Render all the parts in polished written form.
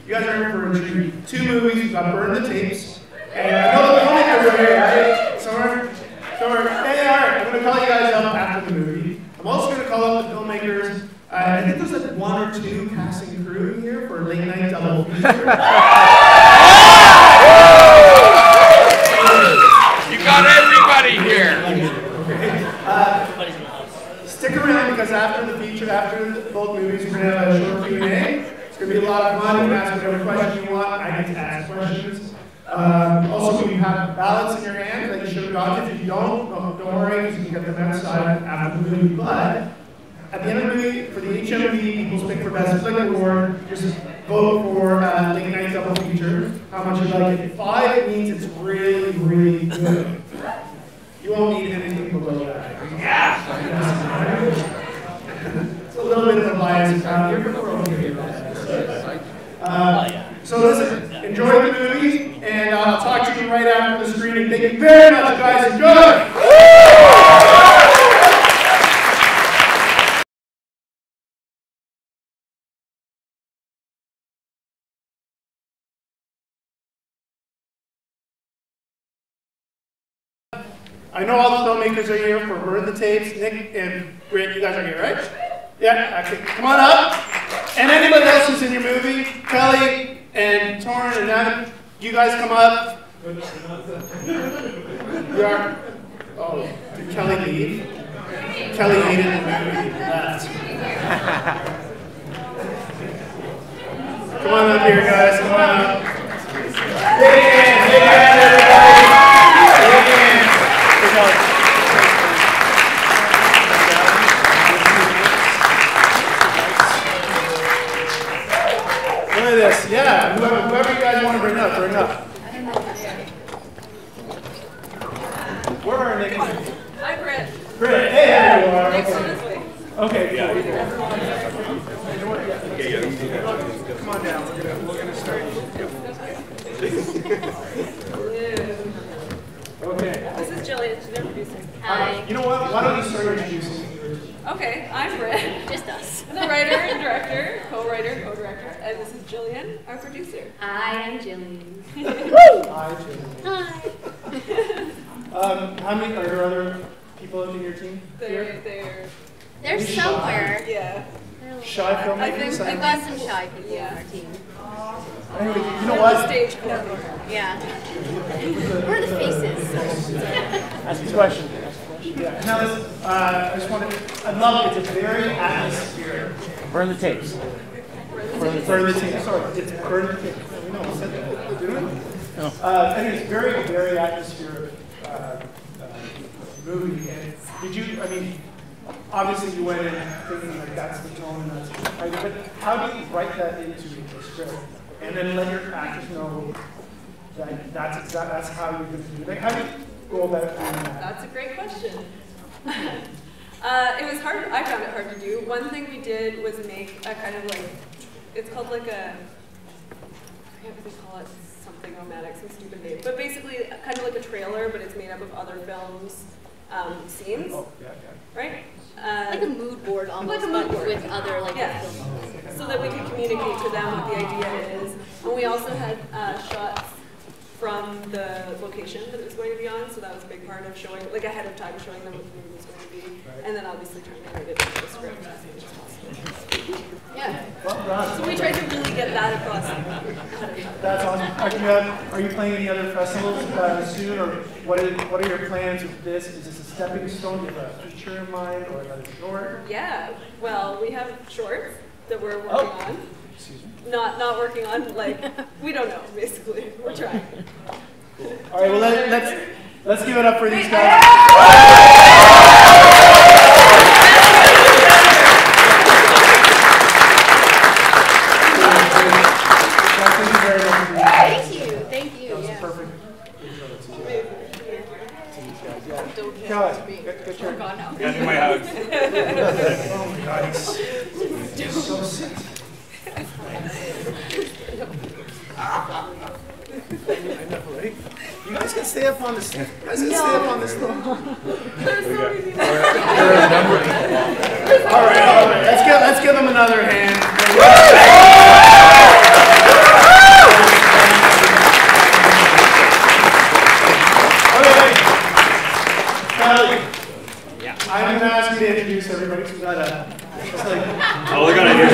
You guys are in for a treat. 2 movies. We've got Burn the Tapes. And I know the filmmakers are here, right? Somewhere. Hey, all right. I'm going to call you guys up after the movie. I'm also going to call up the filmmakers. I think there's like 1 or 2 casting crew here for a late night double feature. You got everybody here. Stick around because after the feature, after both movies, we're going to have a short Q&A. It's going to be a lot of fun. You can ask whatever question you want. I get to ask questions. Also, you have ballots in your hand that you should have gotten. If you don't worry, because you can get them outside after the movie. But at the end of the movie, for the HMV People's Pick for Best Flick Award, just vote for Late Night Double Feature, how much you like it. 5 means it's really, really good. You won't need anything below that. Yeah! It's a little bit of a bias around here, but we're okay with that. So listen, enjoy the movie, and I'll talk to you right after the screening. Thank you very much, guys. Enjoy! I know all the filmmakers are here for Burn the Tapes. Nick and Brit, you guys are here, right? Yeah, okay. Come on up. And anybody else who's in your movie, Kelly and Torin and Navin, you guys come up. You are. Oh, did Kelly leave? Kelly hated the movie. Left. Come on up here, guys. Come on up. Big hand, everybody. Big hand. Look at this. Yeah, whoever you guys want to bring up, bring up. Where are Nick? Hi, Brit. Brit, hey, there you are. Next one this way. Okay, yeah. Come on down. We're gonna start. Okay. This is Jillian. She's their producer. Hi. You know what? Why don't you start introducing? Okay, I'm Brit. Just us. I'm the writer and director, co-writer, co-director, and this is Jillian, our producer. I am Jillian. Hi, Jillian. Hi. How many are there other people in your team? They're somewhere. Yeah. Shy filmmakers? We've got some shy people on our team. Anyway, you know what? Stage coordinator. Yeah. We're the faces. Ask a question. Yeah. Now, listen, I just wanted. I love it. It's a very atmospheric. Burn the tapes. Burn the tapes. Sorry, it's burn the tapes. We know. We said that. Didn't we? No. I think it's very, very atmospheric movie. And did you? I mean, obviously you went in thinking like that's the tone and that's right. But how do you write that into the script and then let your actors know that that's how you're going to do it? Like, how do you go about doing that? That's a great question. It was hard. I found it hard to do. One thing we did was make a kind of like, it's called like a, I forget what they call it, something romantic, some stupid name. But basically, kind of like a trailer, but it's made up of other films, scenes. Oh, yeah, yeah. Right? Like a mood board almost, like a mood board. with other like films. So that we could communicate to them what the idea is. And we also had shots from the location that it was going to be on, so that was a big part of showing, like ahead of time, showing them what the movie was going to be, and then obviously trying to write it into the script as much as possible. Yeah. So we tried to really get that across. That's awesome. Are you playing any other festivals soon, or what are your plans with this? Is this a stepping stone? Do you have a feature in mind, or another short? Yeah. Well, we have shorts that we're working on. Not working on, like, we don't know, basically. We're trying. Cool. All right, well, let's give it up for these guys. Thank you very much. Thank you. That was Yeah. perfect. Kelly, Get your... gone now. Yeah, do my hugs. Oh my God, he's so sick. You guys can stay up on this. You guys can stay up on this floor. All right. Let's give them another hand. I'm going to ask you to introduce everybody. So we got all we're going to do is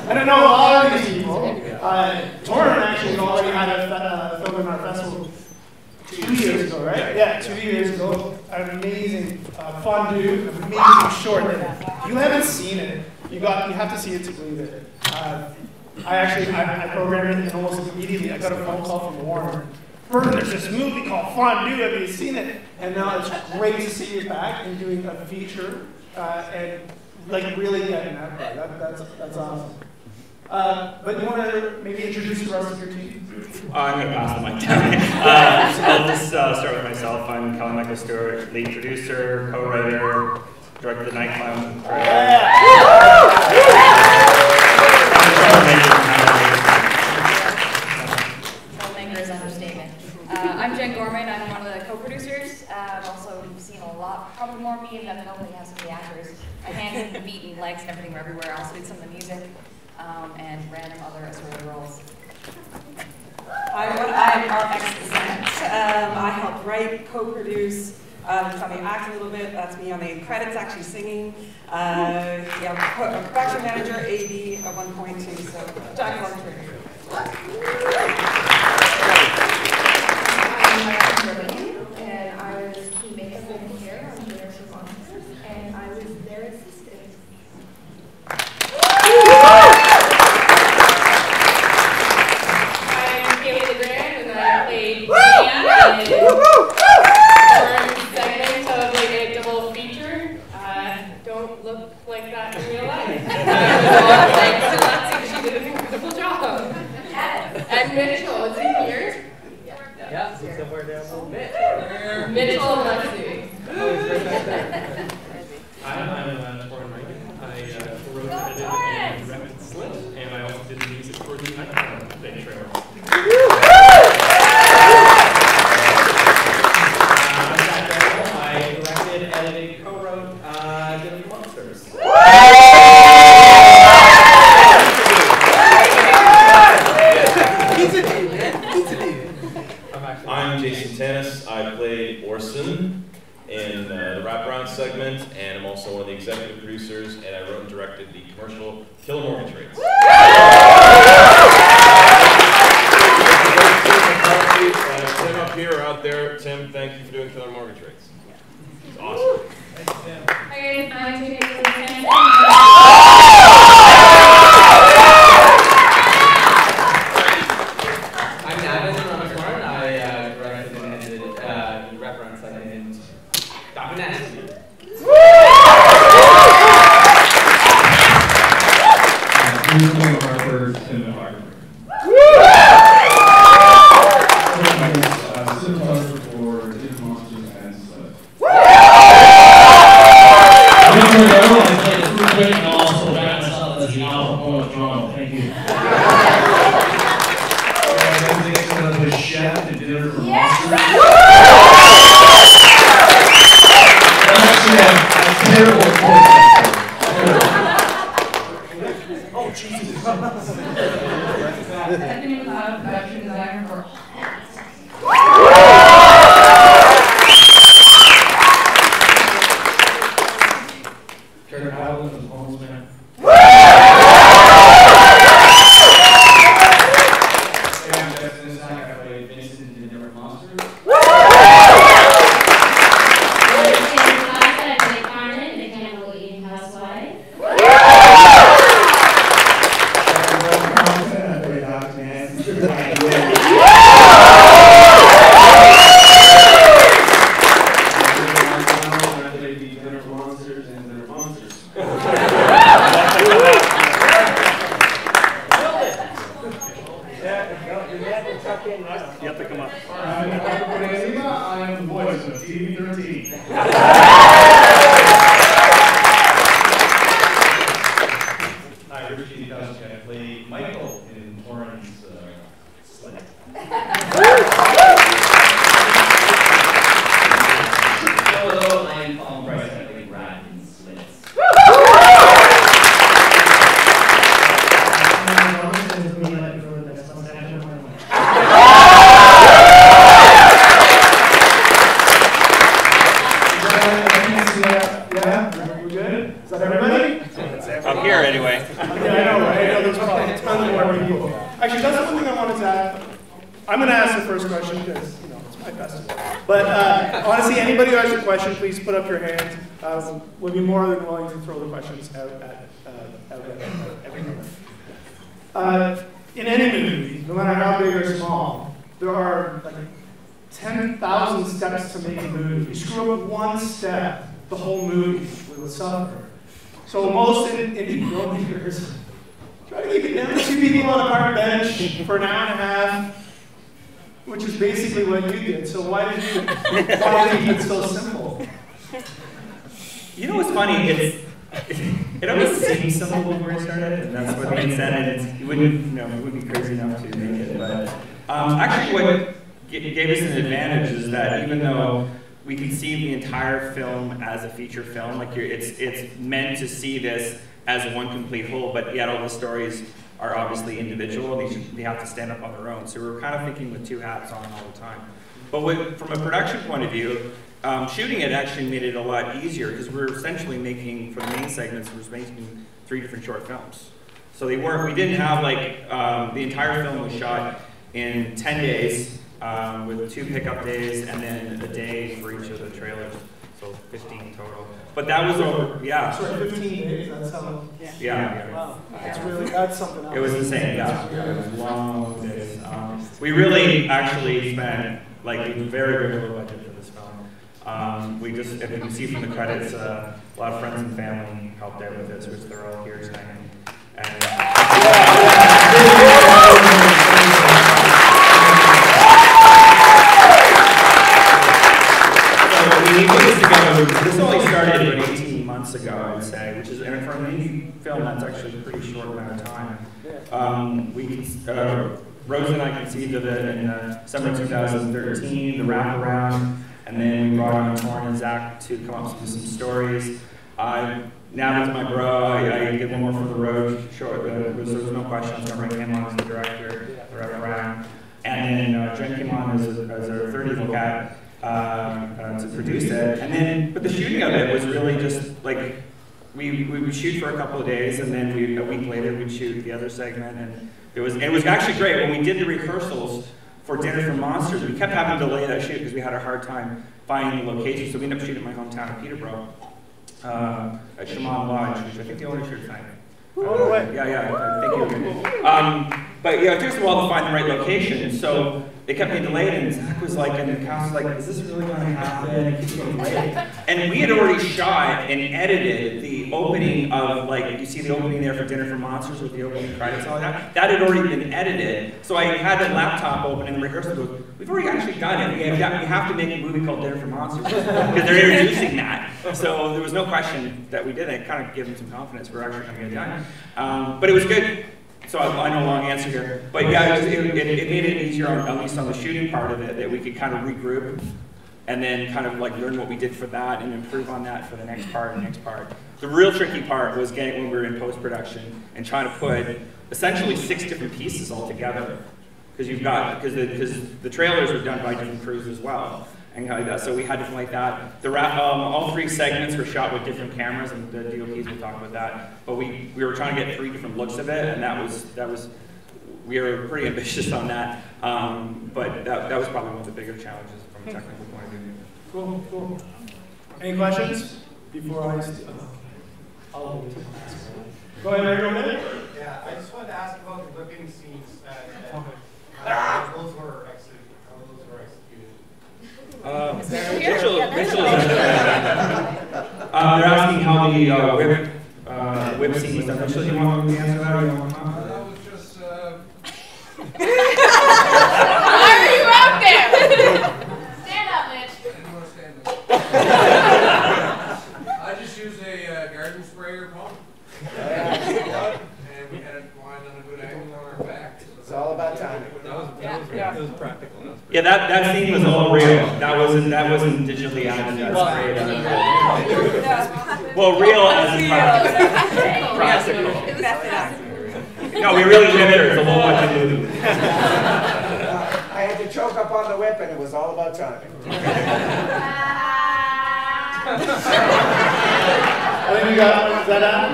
I don't know all of these people. Torin actually already had a film in our festival 2 years ago, right? Yeah, 2 years ago. An amazing fondue, an amazing short. You haven't seen it. You have to see it to believe it. I programmed it and almost immediately I got a phone call from Warner. Burton, there's this movie called Fondue, have you seen it? And now it's great to see you back and doing a feature and like really getting out there. That's awesome. But you want to maybe introduce the rest of your team? I'm going to pass the mic down. I'll just start with myself. I'm Kewin Michael Stewart, lead producer, co-writer, directed the Night Clown. Filmmakers understatement. I'm Jen Gorman. I'm one of the co-producers. I've also seen a lot, probably more me than nobody has of the actors. My hands and feet and legs and everything were everywhere. I also did some of the music and random other assorted roles. I'm RX%. I helped write, co-produce, something act a little bit. That's me on the credits, actually singing. Yeah, a production manager, AD at one point too. So Jack Horton. I'm Ramelan, and I was key makeup and hair on the Nurses Monsters, and I was their assistant. I'm Kewin, and I played Diana in the segment of like a double feature. Don't look like that in real life. So let's see, she did an incredible job. And Mitchell, is he here? Yeah, somewhere down a little bit. Mitchell, let's see. I'm Torin. I wrote, edited, and directed Slit, and I also did the music for the Night Clown thing trailer. I'm Jack Daniel. I directed, edited, co-wrote Different Monsters. I'm Jason Tanis. I played Orson in the wraparound segment, and I'm also one of the executive producers, and I wrote and directed the commercial Killer Mortgage Rates. Tim up here or out there, Tim, thank you for doing Killer Mortgage Rates. It's awesome. Hi guys, I'm Jason. I'm Navin from Ramaswaran. I directed and edited the wraparound segment in Dr. Nasty. Harper, cinematographer. Cinematographer for Different Monsters and Slit. I played the Fruit Wait and also got myself as the Al Capone of Toronto. Thank you. The chef and dinner for monsters. Actually, I'm terrible at Oh, Jesus. Stephanie McLeod, production designer for Kurt Allen and Holmes Man. want to see anybody who has a question, please put up your hand. We'll be more than willing to throw the questions out at everyone. In any movie, no matter how big or small, there are like 10,000 steps to make a movie. You screw up one step, the whole movie will suffer. So most indie filmmakers try to keep it down to 2 people on a park bench for an hour and a half, which is basically what you did. So why did you keep it so simple? You know what's funny? It always seemed simple before it started, and that's what being said. And it wouldn't be crazy enough to make it. But actually, what gave us an advantage is that even though we conceive the entire film as a feature film, like it's meant to see this as one complete whole, but yet all the stories are obviously individual. They have to stand up on their own. So we're kind of thinking with 2 hats on all the time. But from a production point of view, shooting it actually made it a lot easier because we're essentially making, for the main segments, we're making 3 different short films. So we didn't have like, the entire film was shot in 10 days with 2 pickup days and then a day for each of the trailers. So 15 total. But that was over, yeah. Sorry, 15 days, that's how. Yeah. Wow, that's something else. It was insane, yeah. It was long days. We really actually spent like a very little budget for this film. We just, if you can see from the credits, a lot of friends and family helped out with this, which they're all here tonight. And, we put this together. This only started about 18 months ago, I'd say, which is, and for an indie film, that's actually a pretty short amount of time. Rose and I conceived of it in summer 2013, the wraparound, and then we brought on Torin and Zach to come up with some stories. Navin's my bro. I did one more for the road short. There was no question I was going to bring him on as the director, the wraparound. And then Jen came on as our third evil cat. To produce it, and then, but the shooting of it was really just like, we would shoot for a couple of days, and then a week later we'd shoot the other segment, and it was actually great. When we did the rehearsals for Dinner for Monsters, we kept having to delay that shoot because we had a hard time finding the location, so we ended up shooting in my hometown of Peterborough, at Shaman Lodge, which I think the owner should thank. Yeah, thank you. But yeah, it took us a while to find the right location, so they kept getting delayed, and Zach was like, and the cast was like, is this really going to happen? It keeps getting delayed. And we had already shot and edited the opening of, like, you see the opening there for Dinner for Monsters with the opening credits and all that. That had already been edited. So I had the laptop open in the rehearsal. Goes, we've already actually done it. We have to make a movie called Dinner for Monsters because they're introducing that. So there was no question that we did it. It kind of gave them some confidence we're actually going to get it done. But it was good. So I know a long answer here, but yeah, it made it easier, at least on the shooting part of it, that we could kind of regroup and then kind of like learn what we did for that and improve on that for the next part and next part. The real tricky part was getting when we were in post-production and trying to put essentially 6 different pieces all together, because the trailers were done by different crews as well. And like that. So we had different like that. All 3 segments were shot with different cameras, and the DOPs will talk about that. But we were trying to get 3 different looks of it, and that was we were pretty ambitious on that. But that was probably one of the bigger challenges from a technical point of view. Cool. Any questions before I? Go ahead, Mary. Yeah, I just wanted to ask about the whipping scenes. Those were executed. They're asking how the whip scene was done. Mitchell, do you want me to answer that, or you want to comment? That was just. Why are you out there? Stand up, Mitch. I didn't want to stand there. I just used a garden sprayer pump. And we had it wind on a good angle on our back. It's all about timing. That was practical. Yeah, that scene was all real. That wasn't digitally added. Well, real as in practical. No, we really lived there. It's a whole bunch of movies. I had to choke up on the whip, and it was all about timing. I think you got is that out?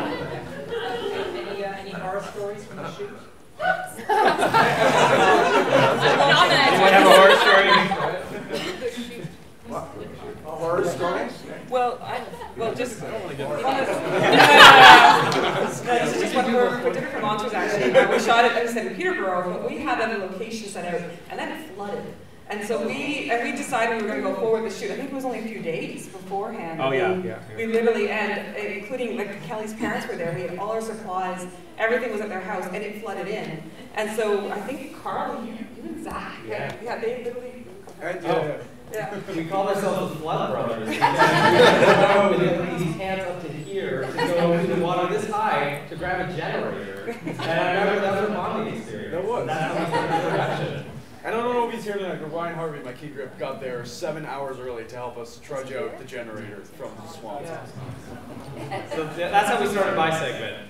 Any horror stories from the shoot? Anyone have a horror story? horror stories? Well, just this is just what we're different from monsters actually. We shot it, as I said, in Peterborough, but we had a location set out, and then it flooded. And so we decided we were going to go forward with the shoot. I think it was only a few days beforehand. Oh yeah. We literally, and including like Kelly's parents were there. We had all our supplies. Everything was at their house, and it flooded in. And so I think Carl, you and Zach, yeah, they literally. Yeah. We called ourselves the Flood Brothers. We had these hands up to here to go through the water this high to grab a generator. And I remember that was a bonding experience. That was. That's how we started the production. I don't know if he's here tonight, but Ryan Harvey, my key grip, got there 7 hours early to help us trudge out the generator from the swamp. Yeah. So that's how we started my segment.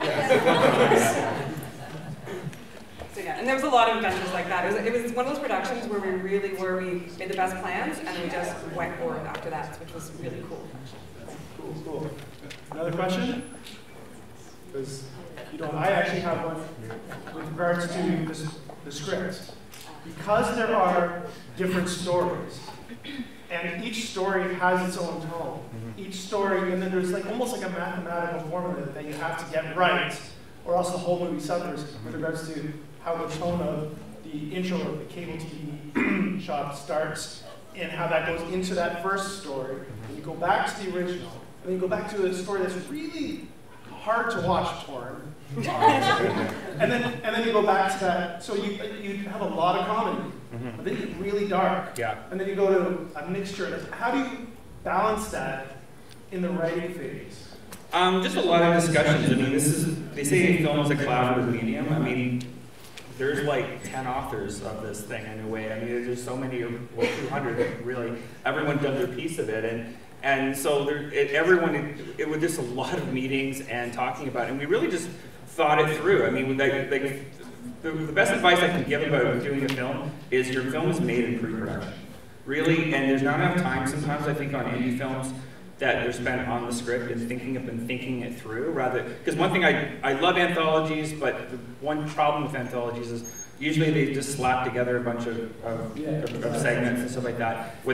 So yeah, and there was a lot of adventures like that. It was one of those productions where we made the best plans, and we just went forward after that, which was really cool. Cool. Another question? Because I actually have one with regards to the script. Because there are different stories, and each story has its own tone. Each story, and then there's like almost like a mathematical formula that you have to get right, or else the whole movie suffers with regards to how the tone of the intro of the cable TV shot starts, and how that goes into that first story. And you go back to the original, and then you go back to a story that's really hard to watch, Torin. and then you go back to that. So you have a lot of comedy, but then you get really dark. Yeah. And then you go to a mixture. How do you balance that in the writing phase? Just a lot of discussions. I mean, they say film is a collaborative medium. I mean, there's like 10 authors of this thing in a way. I mean, there's so many, 200 really. Everyone done their piece of it, and so it was just a lot of meetings and talking about it. And we really just thought it through. I mean, the best advice I can give about doing a film is your film is made in pre-production. Really, and there's not enough time sometimes, I think, on indie films that they're spent on the script and thinking it through, rather, because one thing I love anthologies, but the one problem with anthologies is usually they just slap together a bunch of segments and stuff like that. We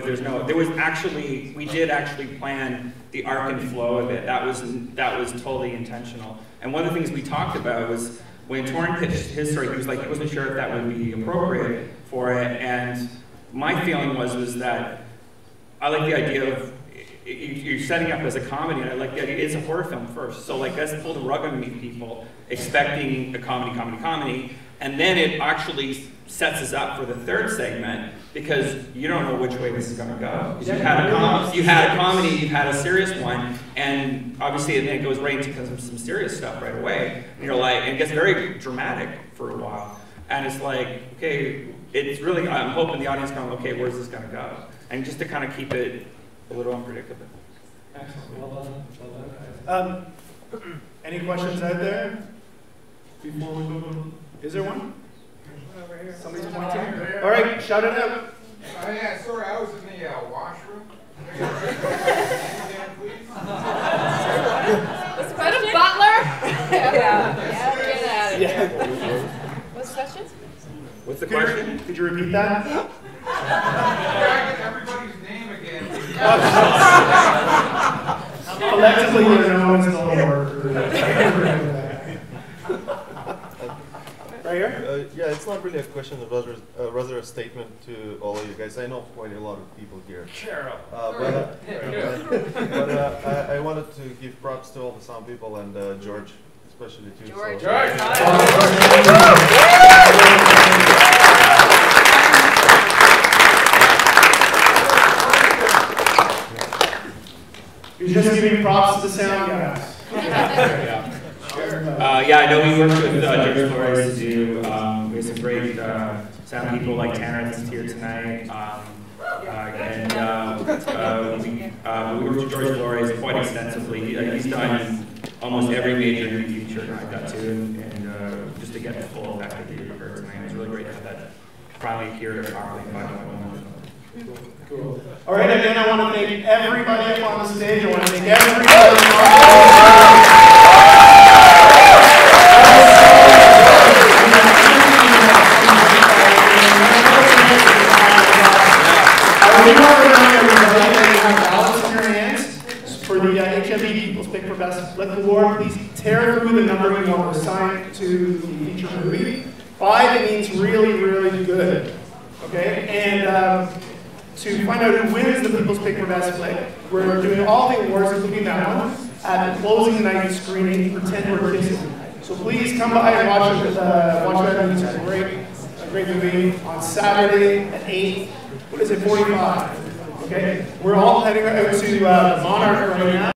did actually plan the arc and flow of it. That was totally intentional. And one of the things we talked about was when Torin pitched his story, he was like, he wasn't sure if that would be appropriate for it. And my feeling was that I like the idea of you're setting up as a comedy, and I like the idea it's a horror film first. So like let's pull the rug underneath people, expecting a comedy, and then it actually sets us up for the third segment because you don't know which way this is going to go. You had a comedy, you had a serious one, and obviously then it goes right into some serious stuff right away. And you're like, and it gets very dramatic for a while, and it's like, okay, it's really, I'm hoping the audience going, okay, where's this going to go? And just to kind of keep it a little unpredictable. Excellent. Well done. Any questions out there before we move? Is there one? Over here. Somebody's pointing. All right, shout it out. Yeah, sorry, I was in the washroom. What's the question? Butler? Yeah. What's the question? What's the question? Could you repeat that? Everybody's name again. Collectively, you know it's the Lord. Right here? Yeah, it's not really a question, rather a statement to all of you guys. I know quite a lot of people here. Carol. But I wanted to give props to all the sound people and George, especially too. George. So. You're just giving props to the sound guys. Yeah, I know we worked with George Flores to do, we have some great sound people like Tanner that's here tonight. We worked with George Flores quite extensively. He's done almost every major indie feature I've got to, and just to get the full effect that you heard tonight, it was really great to have that finally hear it properly. Cool. All right, again, I want to thank everybody up on the stage. I want to thank everybody on the HMB People's Pick for Best Flick Award, please tear through the number you want to assign to the feature movie. 5, it means really, really good. Okay? And to find out who wins the People's Pick for Best Flick, we're doing all the awards, including that one, at the closing night screening for 10 We're Kissing. So please come by and watch that movie. It's a great movie on Saturday at 8. What is it, 45? Okay? We're all heading out to the Monarch right now.